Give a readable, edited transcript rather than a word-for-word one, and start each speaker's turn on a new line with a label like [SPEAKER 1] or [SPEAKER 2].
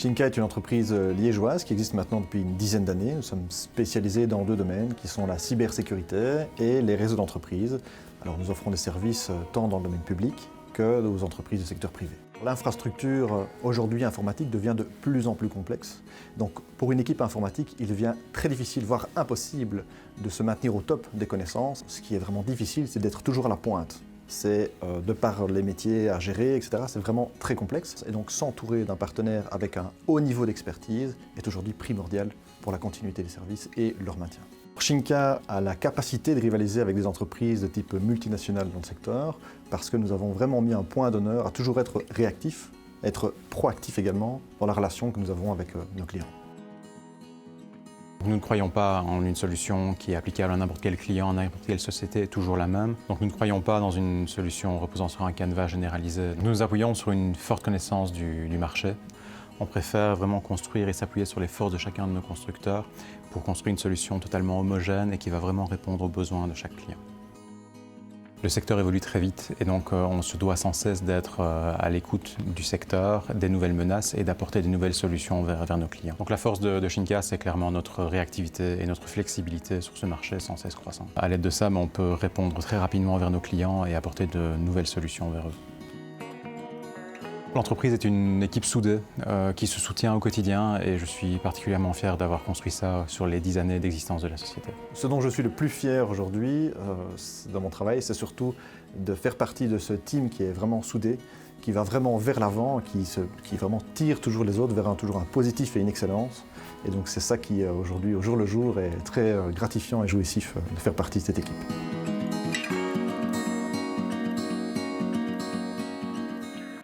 [SPEAKER 1] Shinka est une entreprise liégeoise qui existe maintenant depuis une dizaine d'années. Nous sommes spécialisés dans deux domaines qui sont la cybersécurité et les réseaux d'entreprises. Alors nous offrons des services tant dans le domaine public que aux entreprises du secteur privé. L'infrastructure aujourd'hui informatique devient de plus en plus complexe. Donc pour une équipe informatique, il devient très difficile, voire impossible, de se maintenir au top des connaissances. Ce qui est vraiment difficile, c'est d'être toujours à la pointe. C'est de par les métiers à gérer, etc. C'est vraiment très complexe. Et donc s'entourer d'un partenaire avec un haut niveau d'expertise est aujourd'hui primordial pour la continuité des services et leur maintien. Shinka a la capacité de rivaliser avec des entreprises de type multinational dans le secteur parce que nous avons vraiment mis un point d'honneur à toujours être réactif, être proactif également dans la relation que nous avons avec nos clients.
[SPEAKER 2] Nous ne croyons pas en une solution qui est applicable à n'importe quel client, à n'importe quelle société, toujours la même. Donc nous ne croyons pas dans une solution reposant sur un canevas généralisé. Nous nous appuyons sur une forte connaissance du marché. On préfère vraiment construire et s'appuyer sur les forces de chacun de nos constructeurs pour construire une solution totalement homogène et qui va vraiment répondre aux besoins de chaque client. Le secteur évolue très vite et donc on se doit sans cesse d'être à l'écoute du secteur, des nouvelles menaces et d'apporter des nouvelles solutions vers nos clients. Donc la force de Shinka, c'est clairement notre réactivité et notre flexibilité sur ce marché sans cesse croissant. À l'aide de ça, on peut répondre très rapidement vers nos clients et apporter de nouvelles solutions vers eux. L'entreprise est une équipe soudée qui se soutient au quotidien et je suis particulièrement fier d'avoir construit ça sur les 10 années d'existence de la société. Ce dont je suis le plus fier aujourd'hui dans mon travail, c'est surtout de faire partie de ce team qui est vraiment soudé, qui va vraiment vers l'avant, qui vraiment tire toujours les autres vers toujours un positif et une excellence. Et donc c'est ça qui aujourd'hui, au jour le jour, est très gratifiant et jouissif de faire partie de cette équipe.